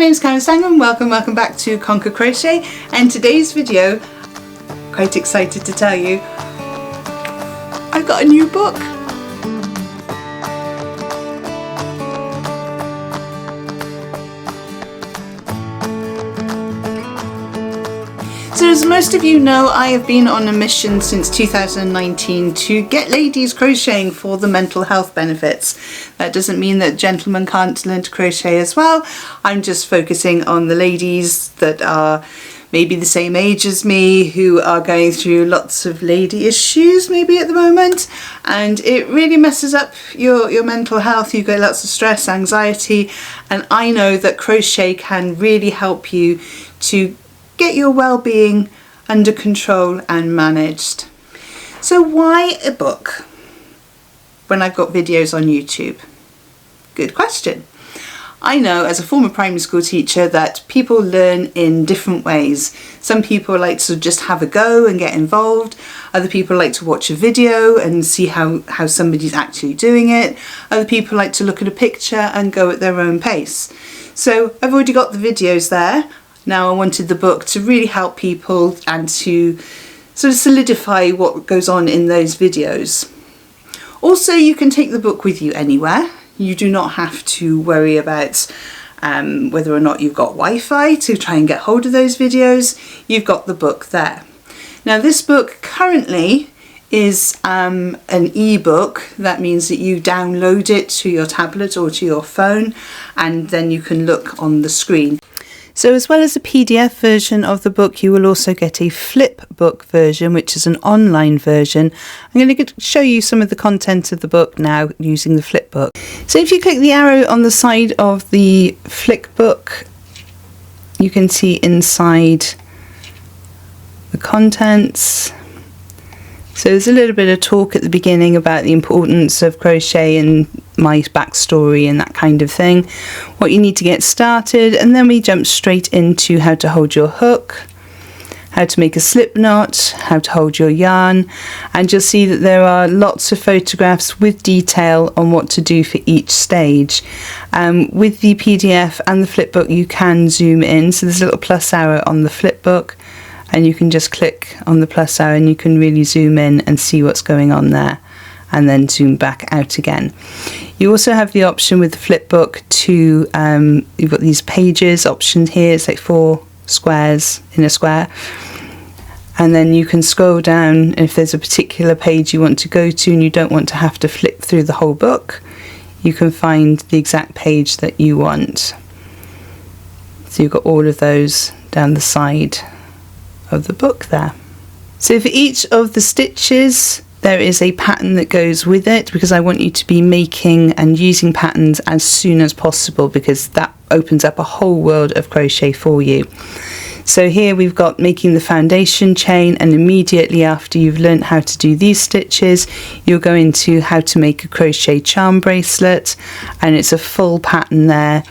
name's Karen Stang and welcome back to Conquer Crochet, and today's video, quite excited to tell you, I've got a new book. So as most of you know, I have been on a mission since 2019 to get ladies crocheting for the mental health benefits. That doesn't mean that gentlemen can't learn to crochet as well. I'm just focusing on the ladies that are maybe the same age as me, who are going through lots of lady issues maybe at the moment, and it really messes up your mental health. You get lots of stress, anxiety, and I know that crochet can really help you to get your well-being under control and managed. So why a book when I've got videos on YouTube? Good question. I know as a former primary school teacher that people learn in different ways. Some people like to just have a go and get involved. Other people like to watch a video and see how somebody's actually doing it. Other people like to look at a picture and go at their own pace. So I've already got the videos there. Now I wanted the book to really help people and to sort of solidify what goes on in those videos. Also, you can take the book with you anywhere. You do not have to worry about whether or not you've got Wi-Fi to try and get hold of those videos. You've got the book there. Now this book currently is an ebook. That means that you download it to your tablet or to your phone, and then you can look on the screen. So as well as a PDF version of the book, you will also get a flip book version, which is an online version. I'm going to show you some of the content of the book now using the flip book. So if you click the arrow on the side of the flip book, you can see inside the contents. So there's a little bit of talk at the beginning about the importance of crochet and my backstory and that kind of thing, what you need to get started, and then we jump straight into how to hold your hook, how to make a slip knot, how to hold your yarn, and you'll see that there are lots of photographs with detail on what to do for each stage. With the PDF and the flip book you can zoom in, so there's a little plus arrow on the flip book, and you can just click on the plus arrow and you can really zoom in and see what's going on there, and then zoom back out again. You also have the option with the flip book to, you've got these pages options here. It's like 4 squares in a square, and then you can scroll down if there's a particular page you want to go to and you don't want to have to flip through the whole book. You can find the exact page that you want. So you've got all of those down the side of the book there. So for each of the stitches there is a pattern that goes with it, because I want you to be making and using patterns as soon as possible, because that opens up a whole world of crochet for you. So here we've got making the foundation chain, and immediately after you've learned how to do these stitches you'll go into how to make a crochet charm bracelet, and it's a full pattern there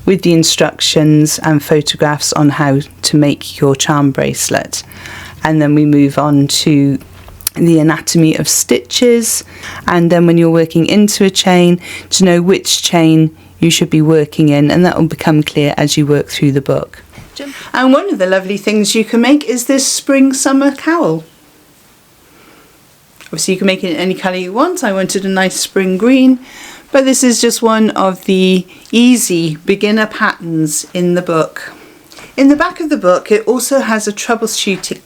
with the instructions and photographs on how to make your charm bracelet. And then we move on to the anatomy of stitches, and then when you're working into a chain, to know which chain you should be working in, and that will become clear as you work through the book. And one of the lovely things you can make is this spring summer cowl. Obviously you can make it in any colour you want. I wanted a nice spring green, but this is just one of the easy beginner patterns in the book. In the back of the book it also has a troubleshooting,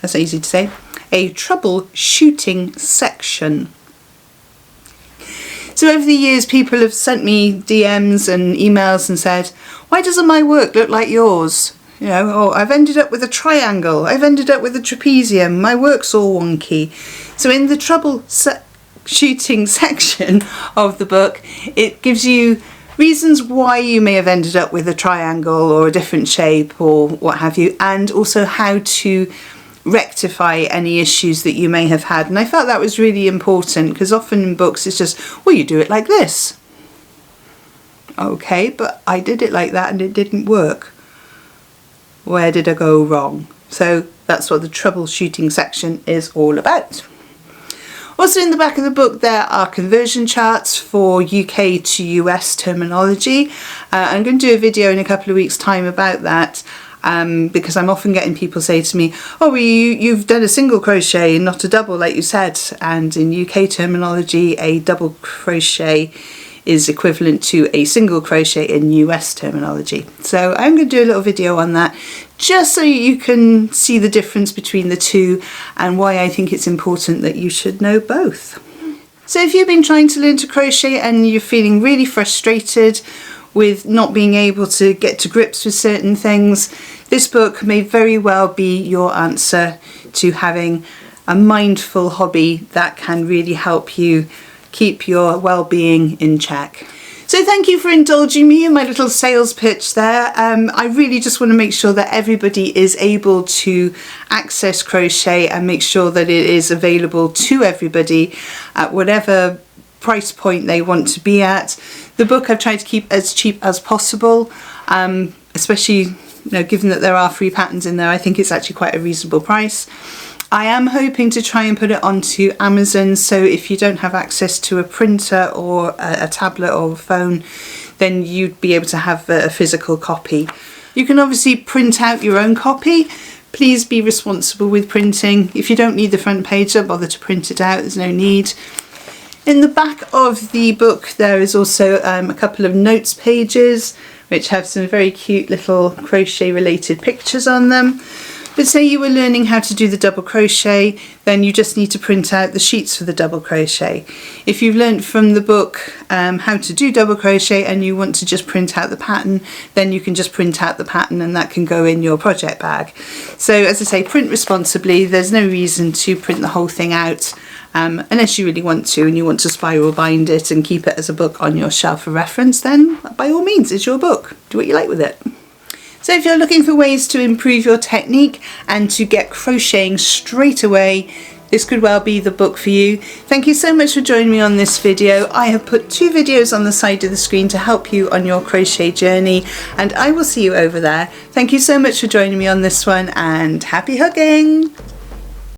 that's not easy to say, a troubleshooting section. So over the years people have sent me DMs and emails and said, why doesn't my work look like yours? You know, oh, I've ended up with a triangle, I've ended up with a trapezium, my work's all wonky. So in the troubleshooting section of the book, it gives you reasons why you may have ended up with a triangle or a different shape or what have you, and also how to rectify any issues that you may have had. And I felt that was really important, because often in books it's just, well, you do it like this. Okay, but I did it like that and it didn't work. Where did I go wrong? So that's what the troubleshooting section is all about. Also in the back of the book there are conversion charts for UK to US terminology. I'm going to do a video in a couple of weeks' time about that. Because I'm often getting people say to me, oh, well, you've done a single crochet and not a double like you said, and in UK terminology a double crochet is equivalent to a single crochet in US terminology. So I'm going to do a little video on that just so you can see the difference between the two and why I think it's important that you should know both. So if you've been trying to learn to crochet and you're feeling really frustrated with not being able to get to grips with certain things, this book may very well be your answer to having a mindful hobby that can really help you keep your well-being in check. So thank you for indulging me in my little sales pitch there. I really just want to make sure that everybody is able to access crochet and make sure that it is available to everybody at whatever price point they want to be at. The book I've tried to keep as cheap as possible, especially given that there are free patterns in there. I think it's actually quite a reasonable price. I am hoping to try and put it onto Amazon, so if you don't have access to a printer or a tablet or a phone, then you'd be able to have a physical copy. You can obviously print out your own copy. Please be responsible with printing. If you don't need the front page, don't bother to print it out, there's no need. In the back of the book there is also a couple of notes pages which have some very cute little crochet related pictures on them. But say you were learning how to do the double crochet, then you just need to print out the sheets for the double crochet. If you've learnt from the book how to do double crochet and you want to just print out the pattern, then you can just print out the pattern and that can go in your project bag. So as I say, print responsibly. There's no reason to print the whole thing out unless you really want to and you want to spiral bind it and keep it as a book on your shelf for reference, then by all means it's your book. Do what you like with it. So if you're looking for ways to improve your technique and to get crocheting straight away, this could well be the book for you. Thank you so much for joining me on this video. I have put 2 videos on the side of the screen to help you on your crochet journey, and I will see you over there. Thank you so much for joining me on this one, and happy hugging!